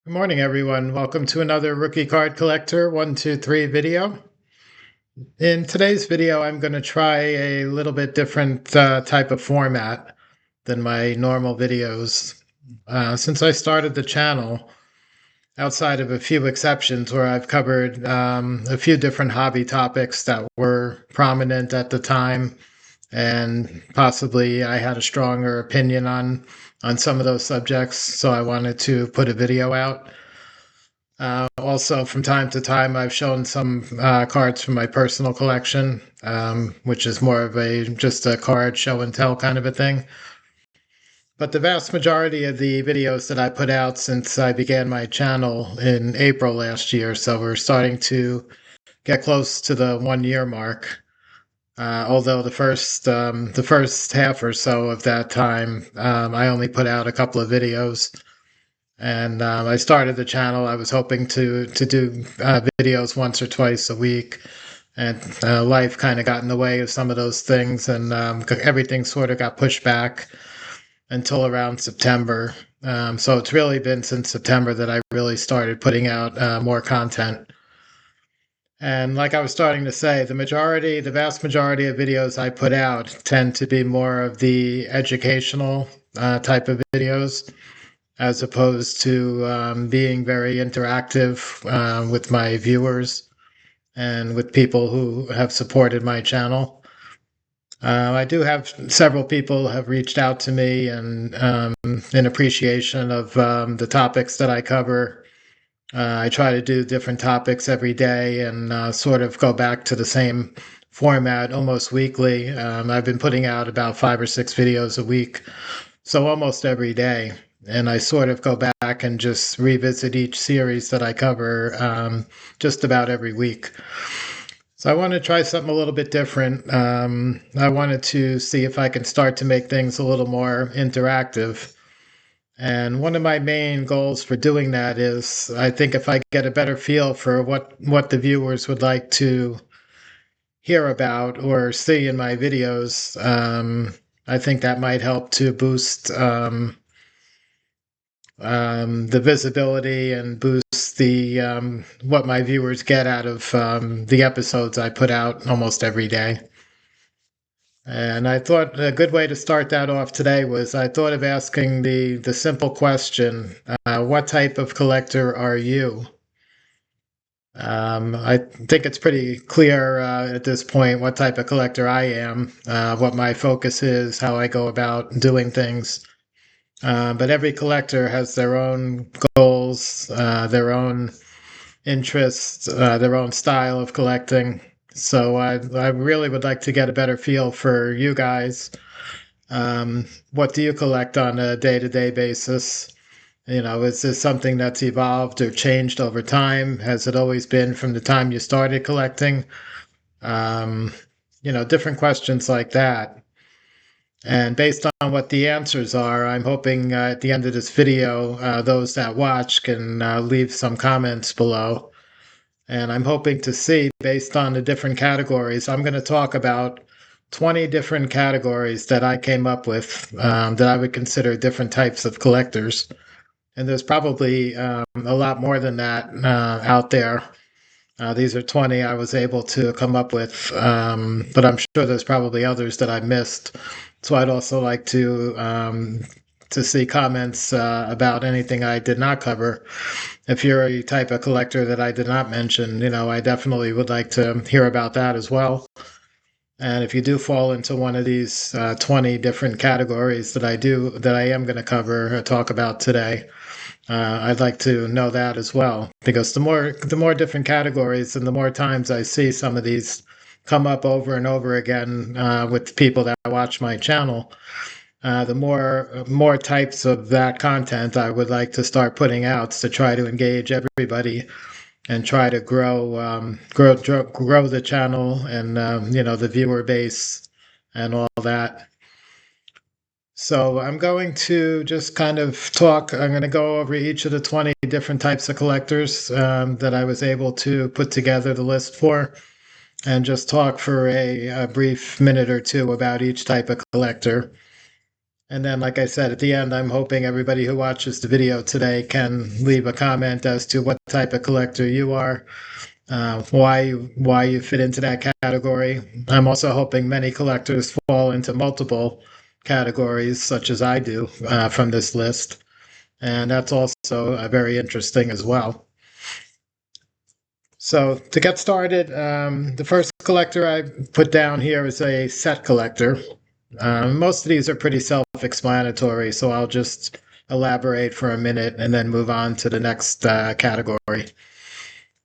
Good morning, everyone. Welcome to another Rookie Card Collector 123 video. In today's video, I'm going to try a little bit different type of format than my normal videos. Since I started the channel, outside of a few exceptions where I've covered a few different hobby topics that were prominent at the time, and possibly I had a stronger opinion on some of those subjects, so I wanted to put a video out. Also, from time to time, I've shown some cards from my personal collection, which is more of just a card show and tell kind of a thing. But the vast majority of the videos that I put out since I began my channel in April last year, so we're starting to get close to the 1 year mark. Although the first half or so of that time, I only put out a couple of videos. And I started the channel. I was hoping to do videos once or twice a week, and life kind of got in the way of some of those things, and everything sort of got pushed back until around September. So it's really been since September that I really started putting out more content. And like I was starting to say, the vast majority of videos I put out tend to be more of the educational type of videos, as opposed to being very interactive with my viewers and with people who have supported my channel. I do have several people have reached out to me and in appreciation of the topics that I cover. I try to do different topics every day and sort of go back to the same format almost weekly. I've been putting out about 5 or 6 videos a week, so almost every day. And I sort of go back and just revisit each series that I cover just about every week. So I want to try something a little bit different. I wanted to see if I can start to make things a little more interactive. And one of my main goals for doing that is, I think if I get a better feel for what the viewers would like to hear about or see in my videos, I think that might help to boost the visibility and boost the what my viewers get out of the episodes I put out almost every day. And I thought a good way to start that off today was, I thought of asking the simple question, what type of collector are you? I think it's pretty clear at this point what type of collector I am, what my focus is, how I go about doing things. But every collector has their own goals, their own interests, their own style of collecting. So I really would like to get a better feel for you guys. What do you collect on a day-to-day basis? You know, is this something that's evolved or changed over time? Has it always been from the time you started collecting? Um, different questions like that. And based on what the answers are, I'm hoping at the end of this video, those that watch can leave some comments below. And I'm hoping to see, based on the different categories, I'm going to talk about 20 different categories that I came up with that I would consider different types of collectors. And there's probably a lot more than that out there. These are 20 I was able to come up with, but I'm sure there's probably others that I missed. So I'd also like to see comments about anything I did not cover. If you're a type of collector that I did not mention, I definitely would like to hear about that as well. And if you do fall into one of these 20 different categories that I am going to cover or talk about today, I'd like to know that as well, because the more different categories and the more times I see some of these come up over and over again with people that watch my channel, the more types of that content I would like to start putting out to try to engage everybody and try to grow the channel and the viewer base and all that. So I'm going to just kind of talk. I'm going to go over each of the 20 different types of collectors that I was able to put together the list for, and just talk for a brief minute or two about each type of collector. And then, like I said, at the end, I'm hoping everybody who watches the video today can leave a comment as to what type of collector you are, why you fit into that category. I'm also hoping many collectors fall into multiple categories, such as I do, from this list. And that's also very interesting as well. So to get started, the first collector I put down here is a set collector. Most of these are pretty self-explanatory, so I'll just elaborate for a minute and then move on to the next category.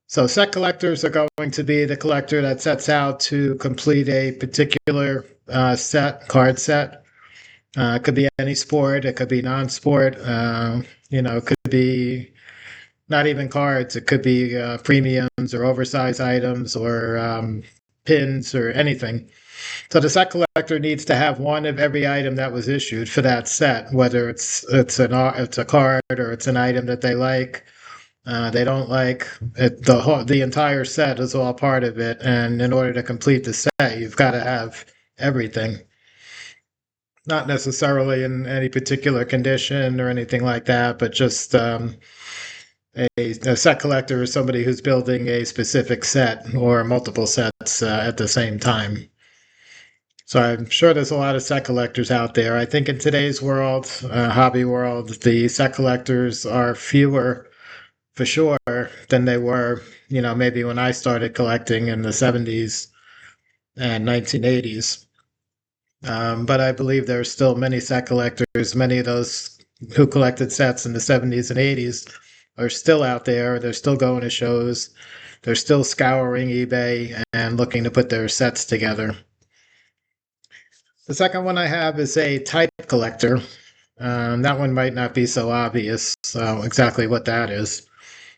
So set collectors are going to be the collector that sets out to complete a particular card set. It could be any sport, it could be non-sport, it could be not even cards, it could be premiums or oversized items or pins or anything. So the set collector needs to have one of every item that was issued for that set, whether it's a card or it's an item that they like. They don't like it, the entire set is all part of it, and in order to complete the set, you've got to have everything. Not necessarily in any particular condition or anything like that, but just a set collector is somebody who's building a specific set or multiple sets at the same time. So I'm sure there's a lot of set collectors out there. I think in today's world, hobby world, the set collectors are fewer for sure than they were, maybe when I started collecting in the 70s and 1980s. But I believe there are still many set collectors. Many of those who collected sets in the 70s and 80s are still out there. They're still going to shows. They're still scouring eBay and looking to put their sets together. The second one I have is a type collector. That one might not be so obvious exactly what that is.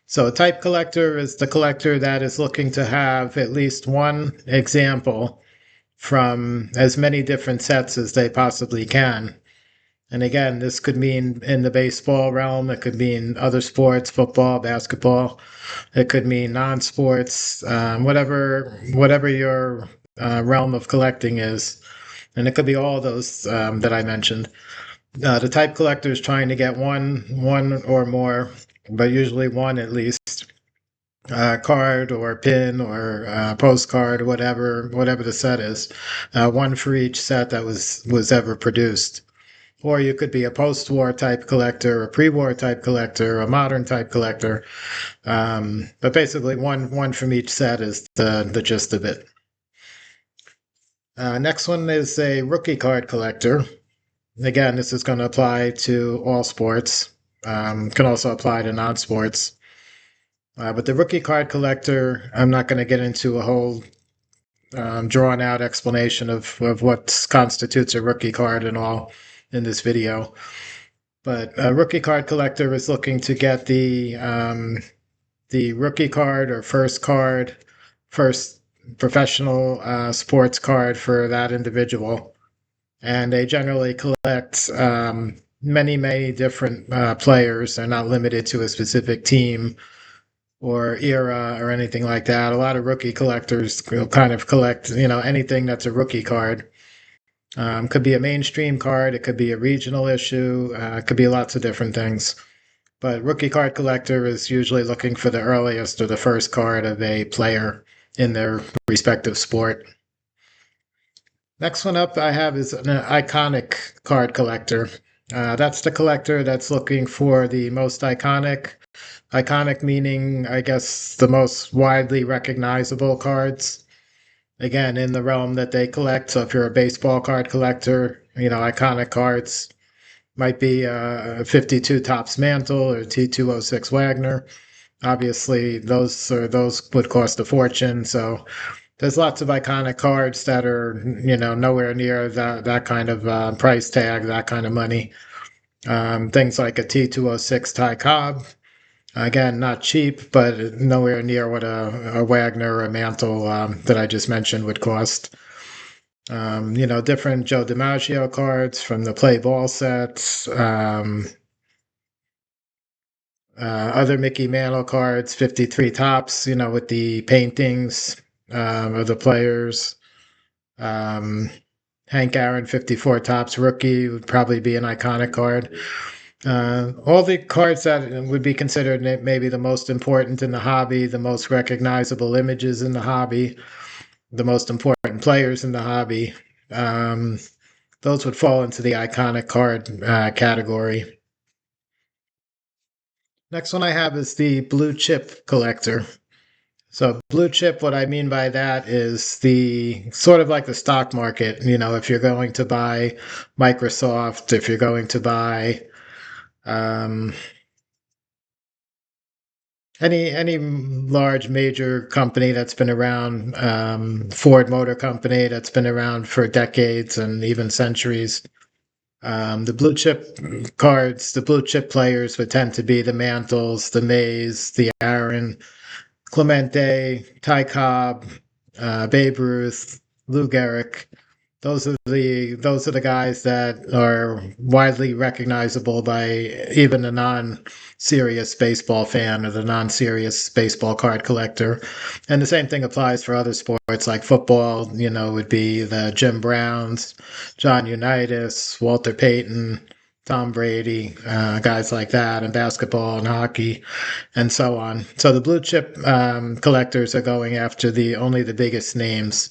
So a type collector is the collector that is looking to have at least one example from as many different sets as they possibly can. And again, this could mean in the baseball realm, it could mean other sports, football, basketball, it could mean non-sports, whatever your realm of collecting is. And it could be all those that I mentioned. The type collector is trying to get one or more, but usually one at least, card or pin or postcard, whatever the set is, one for each set that was ever produced. Or you could be a post-war type collector, a pre-war type collector, a modern type collector. But basically, one from each set is the gist of it. Next one is a rookie card collector. Again, this is going to apply to all sports. Can also apply to non-sports. But the rookie card collector, I'm not going to get into a whole drawn out explanation of what constitutes a rookie card and all in this video. But a rookie card collector is looking to get the rookie card or first professional sports card for that individual. And they generally collect many different players. They're not limited to a specific team or era or anything like that. A lot of rookie collectors kind of collect, anything that's a rookie card. Could be a mainstream card, it could be a regional issue, it could be lots of different things. But rookie card collector is usually looking for the earliest or the first card of a player in their respective sport. Next one up I have is an iconic card collector. That's the collector that's looking for the most iconic meaning, I guess, the most widely recognizable cards. Again, in the realm that they collect. So if you're a baseball card collector, iconic cards might be a 52 Topps Mantle or T206 Wagner. Obviously, those would cost a fortune. So there's lots of iconic cards that are, nowhere near that kind of price tag, that kind of money. Things like a T206 Ty Cobb. Again, not cheap, but nowhere near what a Wagner or a Mantle that I just mentioned would cost. Different Joe DiMaggio cards from the Play Ball sets. Other Mickey Mantle cards, 53 Topps, with the paintings of the players. Hank Aaron 54 Topps rookie would probably be an iconic card. All the cards that would be considered maybe the most important in the hobby, the most recognizable images in the hobby, the most important players in the hobby, um, those would fall into the iconic card category. Next one I have is the blue chip collector. So blue chip, what I mean by that is the sort of like the stock market. You know, if you're going to buy Microsoft, if you're going to buy um, any large major company that's been around, Ford Motor Company that's been around for decades and even centuries. The blue chip cards, the blue chip players would tend to be the Mantles, the Mays, the Aaron, Clemente, Ty Cobb, Babe Ruth, Lou Gehrig. Those are the guys that are widely recognizable by even a non-serious baseball fan or the non-serious baseball card collector. And the same thing applies for other sports like football. You know, would be the Jim Browns, John Unitas, Walter Payton, Tom Brady, guys like that, and basketball and hockey, and so on. So the blue chip collectors are going after the only the biggest names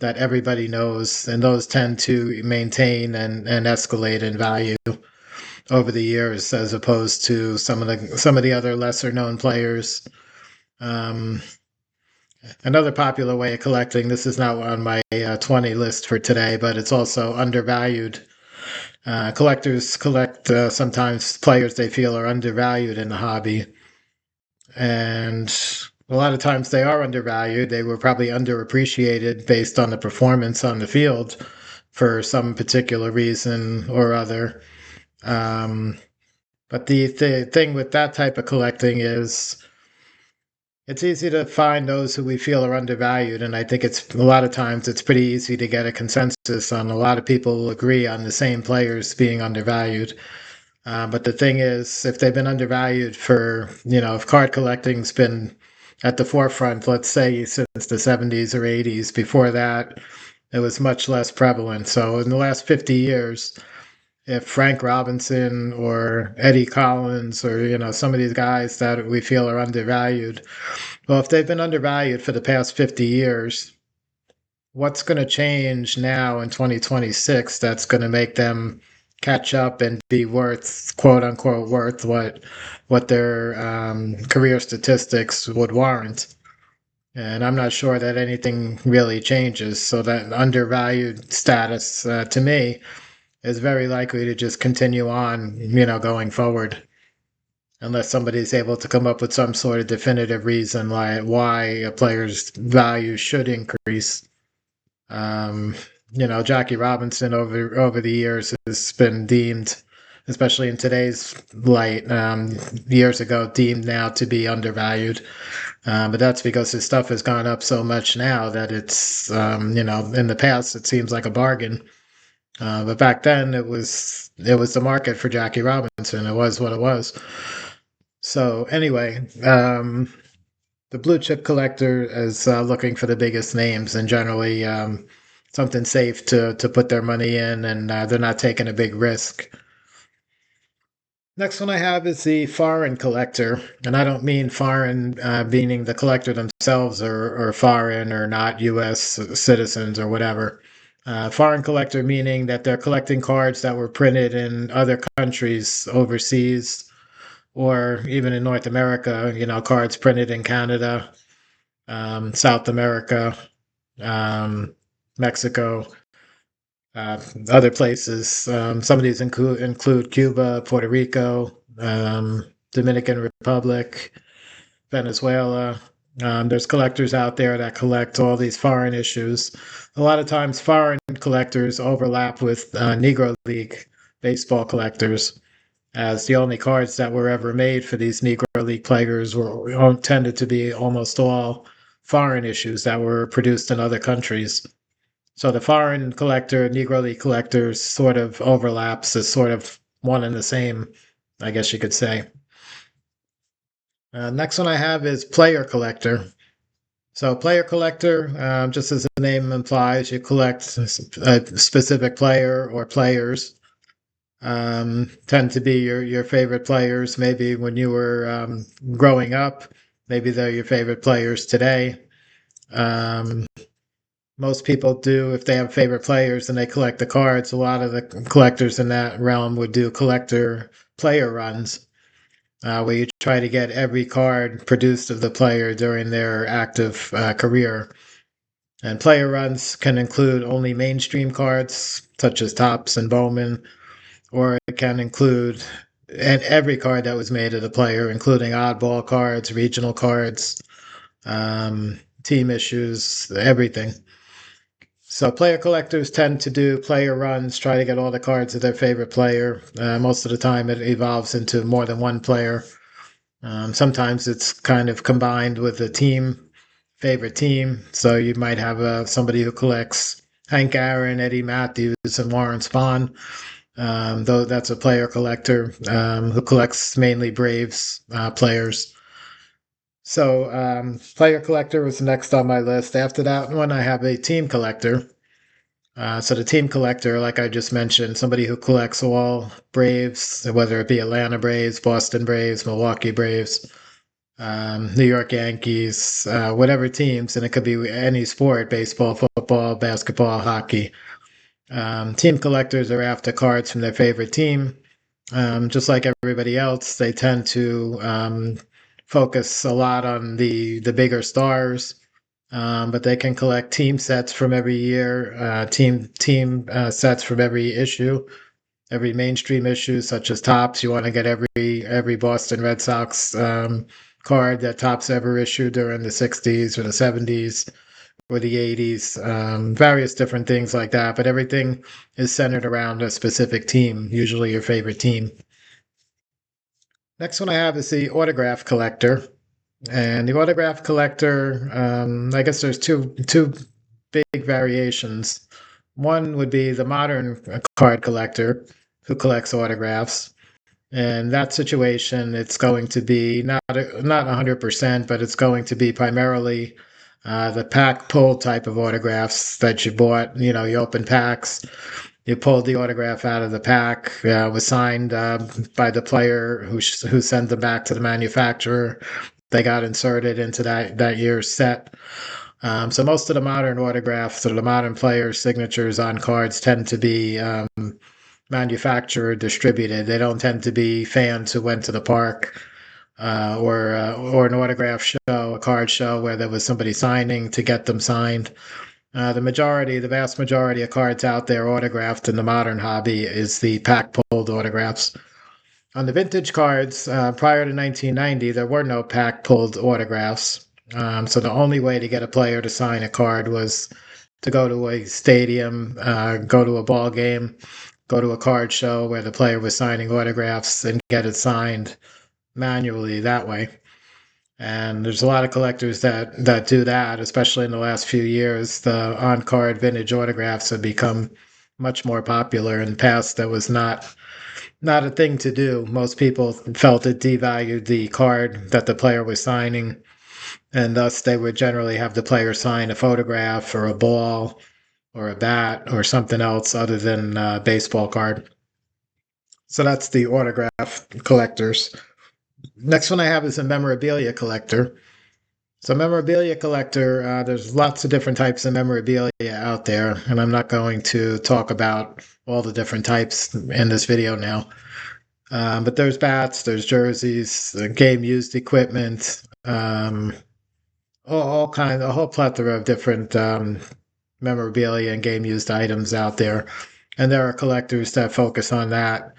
that everybody knows, and those tend to maintain and escalate in value over the years, as opposed to some of the other lesser known players. Um, Another popular way of collecting. This is not on my 20 list for today, but it's also undervalued. Collectors collect sometimes players they feel are undervalued in the hobby, and a lot of times they are undervalued. They were probably underappreciated based on the performance on the field for some particular reason or other. Um, but the thing with that type of collecting is it's easy to find those who we feel are undervalued, and I think it's a lot of times it's pretty easy to get a consensus on a lot of people agree on the same players being undervalued. But the thing is, if they've been undervalued for, if card collecting's been at the forefront, let's say since the 70s or 80s, before that, it was much less prevalent. So in the last 50 years, if Frank Robinson or Eddie Collins or, some of these guys that we feel are undervalued, well, if they've been undervalued for the past 50 years, what's going to change now in 2026 that's going to make them catch up and be worth, quote unquote, worth what their career statistics would warrant? And I'm not sure that anything really changes. So that undervalued status, to me, is very likely to just continue on, going forward, unless somebody's able to come up with some sort of definitive reason why a player's value should increase. Um, Jackie Robinson over the years has been deemed, especially in today's light, years ago deemed now to be undervalued. But that's because his stuff has gone up so much now that it's, in the past it seems like a bargain. But back then it was the market for Jackie Robinson. It was what it was. So anyway, the blue chip collector is looking for the biggest names and generally something safe to put their money in, and they're not taking a big risk. Next one I have is the foreign collector, and I don't mean foreign meaning the collector themselves or foreign or not U.S. citizens or whatever. Foreign collector meaning that they're collecting cards that were printed in other countries overseas or even in North America, cards printed in Canada, South America, um, Mexico, uh, other places. Some of these include Cuba, Puerto Rico, Dominican Republic, Venezuela. There's collectors out there that collect all these foreign issues. A lot of times, foreign collectors overlap with Negro League baseball collectors, as the only cards that were ever made for these Negro League players were tended to be almost all foreign issues that were produced in other countries. So the foreign collector, Negro League collectors sort of overlaps as sort of one and the same, I guess you could say. Next one I have is player collector. So, player collector, just as the name implies, you collect a specific player or players. Tend to be your favorite players, maybe when you were growing up. Maybe they're your favorite players today. Um, Most people do, if they have favorite players and they collect the cards. A lot of the collectors in that realm would do collector player runs, where you try to get every card produced of the player during their active career. And player runs can include only mainstream cards, such as Topps and Bowman, or it can include every card that was made of the player, including oddball cards, regional cards, team issues, everything. So player collectors tend to do player runs, try to get all the cards of their favorite player. Most of the time, it evolves into more than one player. Sometimes it's kind of combined with a favorite team. So you might have somebody who collects Hank Aaron, Eddie Matthews, and Warren Spahn. Though that's a player collector who collects mainly Braves players. So player collector was next on my list. After that one, I have a team collector. So the team collector, like I just mentioned, somebody who collects all Braves, whether it be Atlanta Braves, Boston Braves, Milwaukee Braves, New York Yankees, whatever teams, and it could be any sport: baseball, football, basketball, hockey. Team collectors are after cards from their favorite team. Just like everybody else, they tend to focus a lot on the bigger stars, but they can collect team sets from every year, team sets from every issue, every mainstream issue, such as Topps. You want to get every Boston Red Sox card that Topps ever issued during the '60s or the '70s or the '80s, various different things like that. But everything is centered around a specific team, usually your favorite team. Next one I have is the autograph collector. And the autograph collector, I guess there's two big variations. One would be the modern card collector who collects autographs. In that situation, it's going to be not 100%, but it's going to be primarily the pack pull type of autographs that you bought. You know, you open packs, you pulled the autograph out of the pack, was signed by the player who sent them back to the manufacturer. They got inserted into that year's set. So most of the modern autographs or the modern players' signatures on cards tend to be manufacturer distributed. They don't tend to be fans who went to the park or an autograph show, a card show where there was somebody signing to get them signed. The vast majority of cards out there autographed in the modern hobby is the pack pulled autographs. On the vintage cards, prior to 1990, there were no pack pulled autographs. So the only way to get a player to sign a card was to go to a stadium, go to a ball game, go to a card show where the player was signing autographs and get it signed manually that way. And there's a lot of collectors that do that, especially in the last few years. The on-card vintage autographs have become much more popular. In the past, that was not a thing to do. Most people felt it devalued the card that the player was signing, and thus they would generally have the player sign a photograph or a ball or a bat or something else other than a baseball card. So that's the autograph collectors. Next one I have is a memorabilia collector. So memorabilia collector, there's lots of different types of memorabilia out there, and I'm not going to talk about all the different types in this video now. But there's bats, there's jerseys, game used equipment, all kinds, a whole plethora of different memorabilia and game used items out there. And there are collectors that focus on that,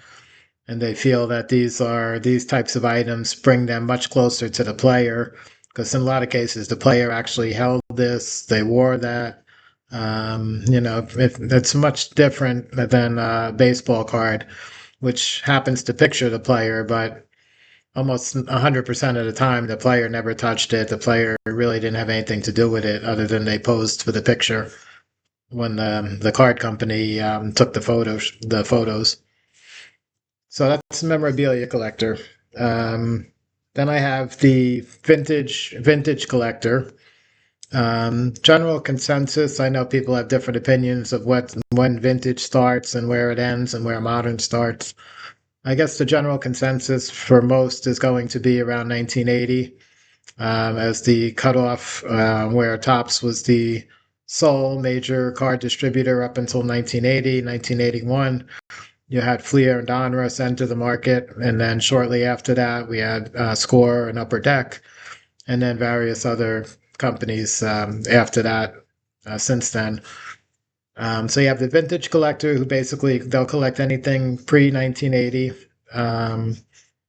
and they feel that these types of items bring them much closer to the player, because in a lot of cases the player actually held this, they wore that. It's much different than a baseball card, which happens to picture the player, but almost 100% of the time the player never touched it. The player really didn't have anything to do with it other than they posed for the picture when the card company took the photos. So that's memorabilia collector. Then I have the vintage collector. General consensus, I know people have different opinions of when vintage starts and where it ends and where modern starts. I guess the general consensus for most is going to be around 1980 as the cutoff, where Topps was the sole major card distributor up until 1980, 1981. You had Fleer and Donruss enter the market, and then shortly after that, we had Score and Upper Deck, and then various other companies after that since then. So you have the vintage collector who basically they'll collect anything pre 1980.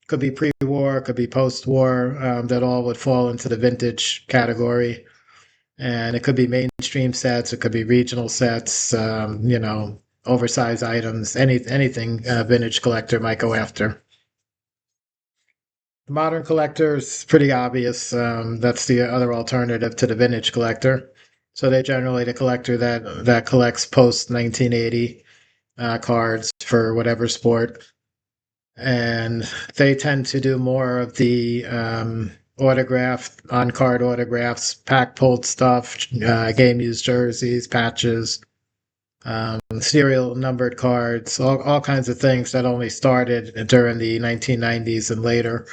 Could be pre-war, could be post-war. That all would fall into the vintage category, and it could be mainstream sets, it could be regional sets. Oversized items, anything a vintage collector might go after. The modern collector is pretty obvious. That's the other alternative to the vintage collector. So they're generally the collector that collects post 1980 cards for whatever sport, and they tend to do more of the autograph, on card autographs, pack pulled stuff, game used jerseys, patches, serial numbered cards, all kinds of things that only started during the 1990s and later.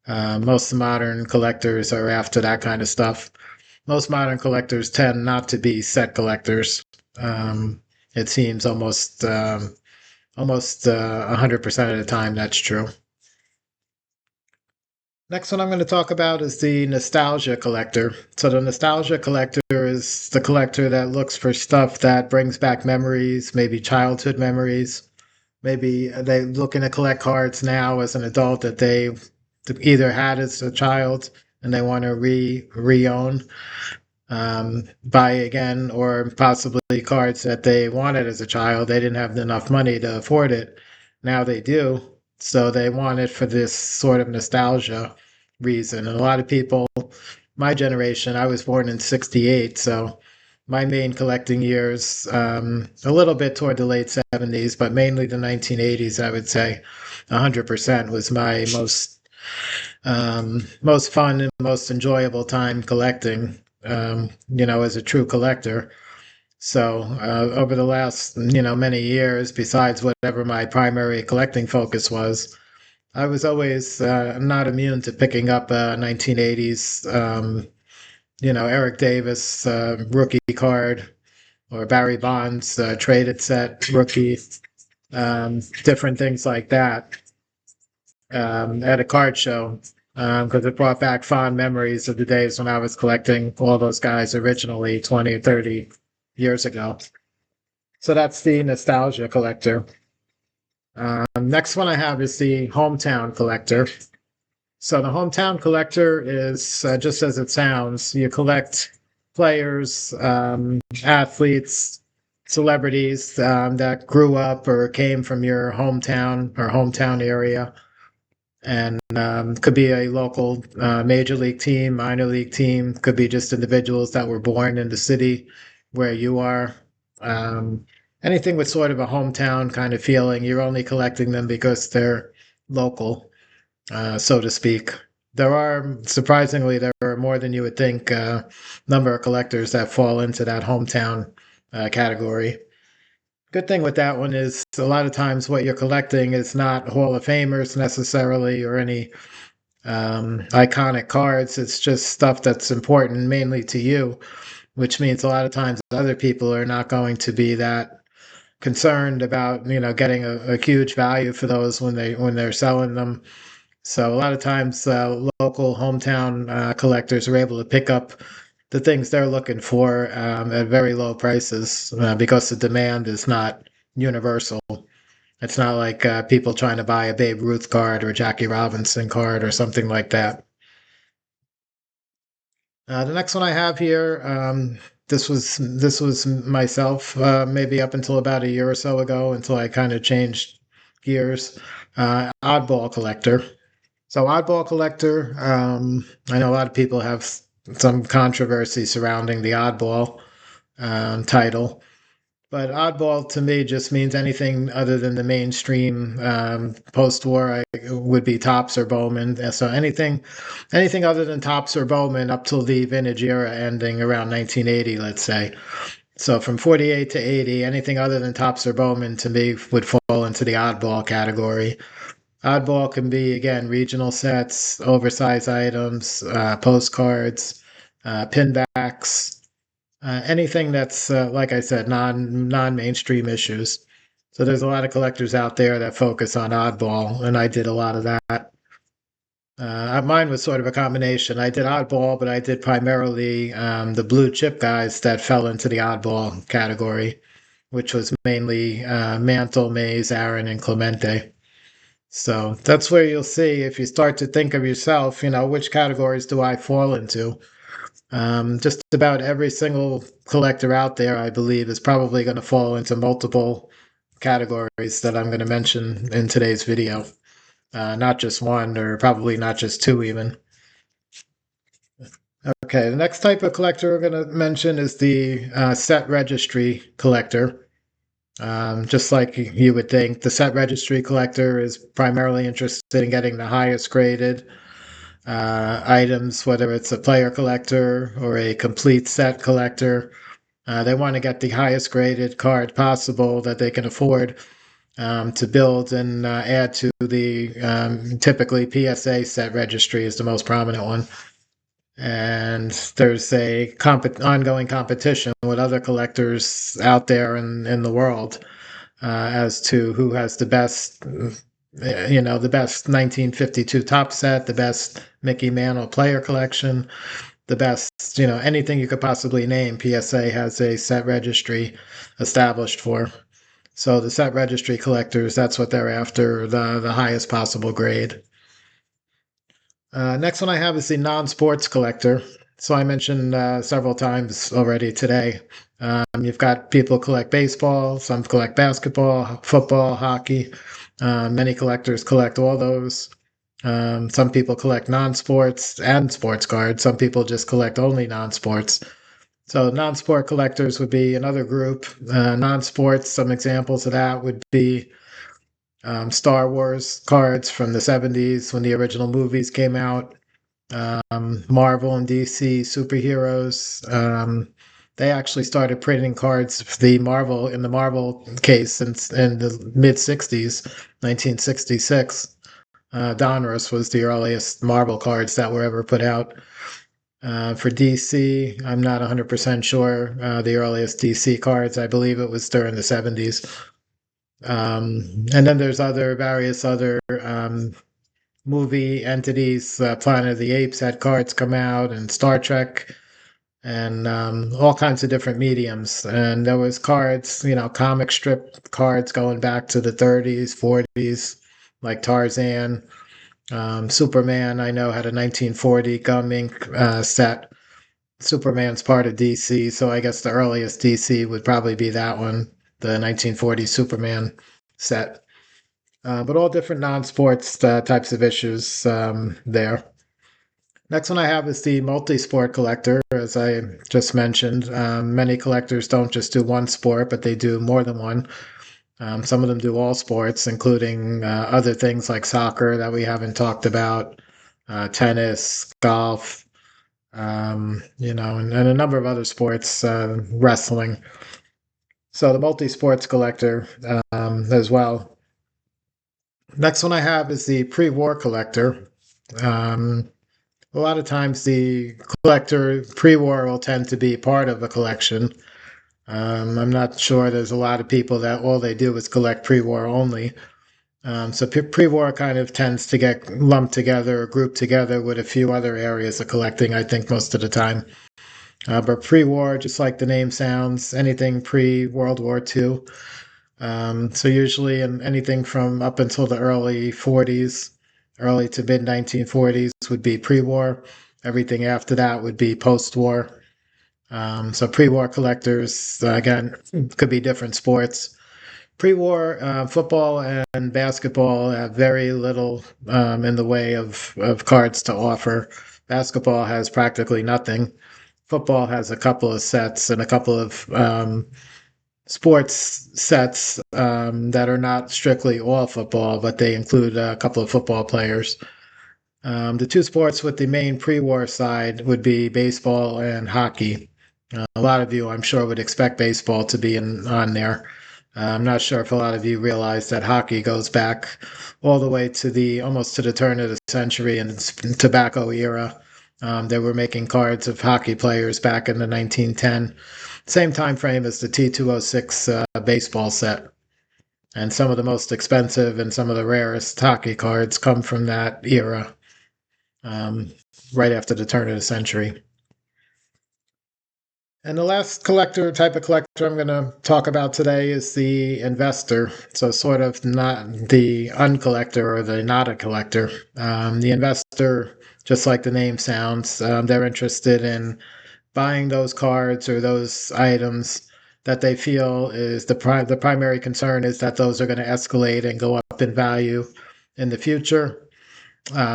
Most modern collectors are after that kind of stuff. Most modern collectors tend not to be set collectors. It seems almost 100% of the time that's true. Next one I'm going to talk about is the nostalgia collector. So the nostalgia collector is the collector that looks for stuff that brings back memories, maybe childhood memories. Maybe they're looking to collect cards now as an adult that they either had as a child and they want to re-own, buy again, or possibly cards that they wanted as a child. They didn't have enough money to afford it. Now they do. So they want it for this sort of nostalgia reason. And a lot of people, my generation, I was born in 68. So my main collecting years, a little bit toward the late 70s, but mainly the 1980s, I would say 100% was my most fun and most enjoyable time collecting, as a true collector. So over the last, many years, besides whatever my primary collecting focus was, I was always not immune to picking up 1980s, Eric Davis rookie card, or Barry Bonds traded set rookie, different things like that, at a card show, because it brought back fond memories of the days when I was collecting all those guys originally 20 or 30 years ago. So that's the nostalgia collector. Next one I have is the hometown collector. So the hometown collector is just as it sounds. You collect players, athletes, celebrities that grew up or came from your hometown area, and could be a local major league team, minor league team, could be just individuals that were born in the city where you are. Um, Anything with sort of a hometown kind of feeling. You're only collecting them because they're local, so to speak. Surprisingly, there are more than you would think, number of collectors that fall into that hometown category. Good thing with that one is a lot of times what you're collecting is not Hall of Famers necessarily or any iconic cards. It's just stuff that's important mainly to you, which means a lot of times other people are not going to be that concerned about getting a huge value for those when they're selling them. So a lot of times, local hometown collectors are able to pick up the things they're looking for at very low prices because the demand is not universal. It's not like people trying to buy a Babe Ruth card or a Jackie Robinson card or something like that. The next one I have here, this was myself maybe up until about a year or so ago, until I kind of changed gears. Oddball collector. So oddball collector, I know a lot of people have some controversy surrounding the oddball title, But oddball to me just means anything other than the mainstream post-war would be Topps or Bowman. So anything other than Topps or Bowman up till the vintage era ending around 1980, let's say. So from 48 to 80, anything other than Topps or Bowman to me would fall into the oddball category. Oddball can be, again, regional sets, oversized items, postcards, pinbacks, anything that's, like I said, non-mainstream issues. So there's a lot of collectors out there that focus on oddball, and I did a lot of that. Mine was sort of a combination. I did oddball, but I did primarily the blue chip guys that fell into the oddball category, which was mainly Mantle, Mays, Aaron, and Clemente. So that's where you'll see if you start to think of yourself, which categories do I fall into? Just about every single collector out there, I believe, is probably going to fall into multiple categories that I'm going to mention in today's video. Not just one, or probably not just two even. Okay, the next type of collector we're going to mention is the set registry collector. Just like you would think, the set registry collector is primarily interested in getting the highest graded items, whether it's a player collector or a complete set collector. They want to get the highest graded card possible that they can afford to build and add to the typically PSA set registry is the most prominent one. And there's a ongoing competition with other collectors out there in the world as to who has the best, the best 1952 top set, the best Mickey Mantle player collection, the best, anything you could possibly name. PSA has a set registry established for. So the set registry collectors, that's what they're after, the highest possible grade. Next one I have is the non-sports collector. So I mentioned several times already today. You've got people collect baseball, some collect basketball, football, hockey. Many collectors collect all those. Some people collect non-sports and sports cards. Some people just collect only non-sports. So non-sport collectors would be another group. Non-sports, some examples of that would be Star Wars cards from the 70s when the original movies came out. Marvel and DC superheroes. They actually started printing cards for the Marvel case since in the mid 60s, 1966. Donruss was the earliest Marvel cards that were ever put out. For DC, I'm not 100% sure. The earliest DC cards, I believe it was during the 70s. And then there's various other movie entities. Planet of the Apes had cards come out, and Star Trek, and all kinds of different mediums. And there was cards, comic strip cards going back to the 30s, 40s, like Tarzan. Superman, I know, had a 1940 gum ink set. Superman's part of DC, so I guess the earliest DC would probably be that one, the 1940 Superman set. But all different non-sports types of issues there. Next one I have is the multi-sport collector. As I just mentioned, many collectors don't just do one sport, but they do more than one. Some of them do all sports, including other things like soccer that we haven't talked about, tennis, golf, and a number of other sports, wrestling. So the multi-sports collector as well. Next one I have is the pre-war collector. A lot of times the collector pre-war will tend to be part of a collection. I'm not sure there's a lot of people that all they do is collect pre-war only. So pre-war kind of tends to get lumped together or grouped together with a few other areas of collecting, I think, most of the time. But pre-war, just like the name sounds, anything pre-World War II. So usually anything from up until the early 40s, early to mid 1940s would be pre-war. Everything after that would be post-war. So pre-war collectors, again, could be different sports. Pre-war football and basketball have very little in the way of cards to offer. Basketball has practically nothing. Football has a couple of sets and a couple of sports sets that are not strictly all football, but they include a couple of football players. The two sports with the main pre-war side would be baseball and hockey. A lot of you, I'm sure, would expect baseball to be on there. I'm not sure if a lot of you realize that hockey goes back all the way to the almost to the turn of the century and tobacco era. They were making cards of hockey players back in the 1910, same time frame as the T206 baseball set. And some of the most expensive and some of the rarest hockey cards come from that era, um, right after the turn of the century. And the last type of collector I'm going to talk about today is the investor. So, sort of not the uncollector or the not a collector. The investor, just like the name sounds, they're interested in buying those cards or those items that they feel is the primary concern is that those are going to escalate and go up in value in the future.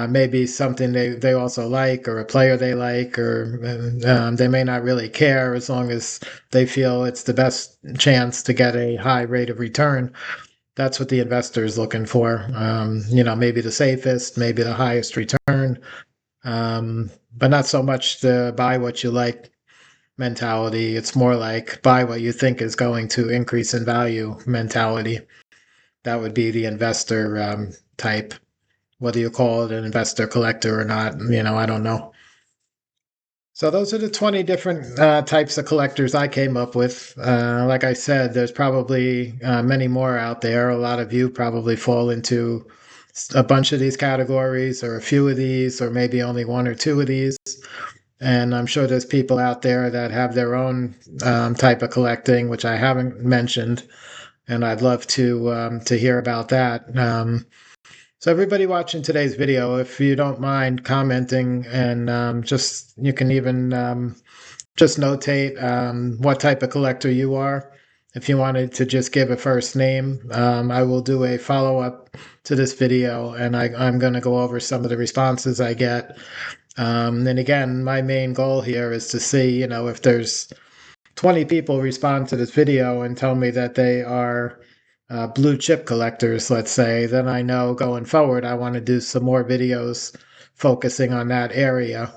Maybe something they also like, or a player they like, or they may not really care as long as they feel it's the best chance to get a high rate of return. That's what the investor is looking for. Maybe the safest, maybe the highest return, but not so much the buy what you like mentality. It's more like buy what you think is going to increase in value mentality. That would be the investor type. Whether you call it an investor collector or not, I don't know. So those are the 20 different types of collectors I came up with. Like I said, there's probably many more out there. A lot of you probably fall into a bunch of these categories or a few of these or maybe only one or two of these. And I'm sure there's people out there that have their own type of collecting, which I haven't mentioned, and I'd love to hear about that. So everybody watching today's video, if you don't mind commenting and you can even just notate what type of collector you are. If you wanted to just give a first name, I will do a follow-up to this video, and I'm going to go over some of the responses I get. And again, my main goal here is to see, if there's 20 people respond to this video and tell me that they are blue chip collectors, let's say, then I know going forward I want to do some more videos focusing on that area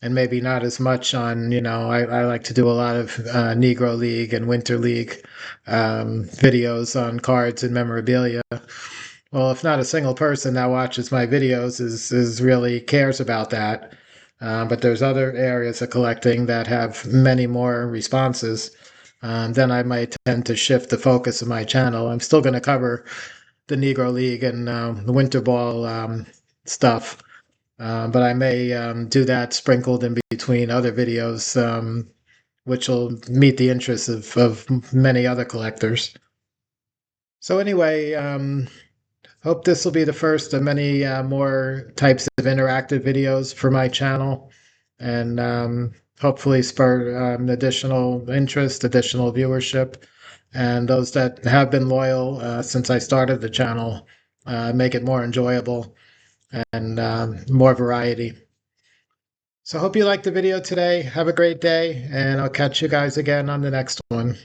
and maybe not as much on, I like to do a lot of Negro League and Winter League videos on cards and memorabilia. Well, if not a single person that watches my videos is really cares about that, but there's other areas of collecting that have many more responses, then I might tend to shift the focus of my channel. I'm still going to cover the Negro League and the Winter Ball stuff, but I may do that sprinkled in between other videos, which will meet the interests of many other collectors. So anyway, hope this will be the first of many more types of interactive videos for my channel, and hopefully spur additional interest, additional viewership, and those that have been loyal since I started the channel, make it more enjoyable and more variety. So I hope you liked the video today. Have a great day, and I'll catch you guys again on the next one.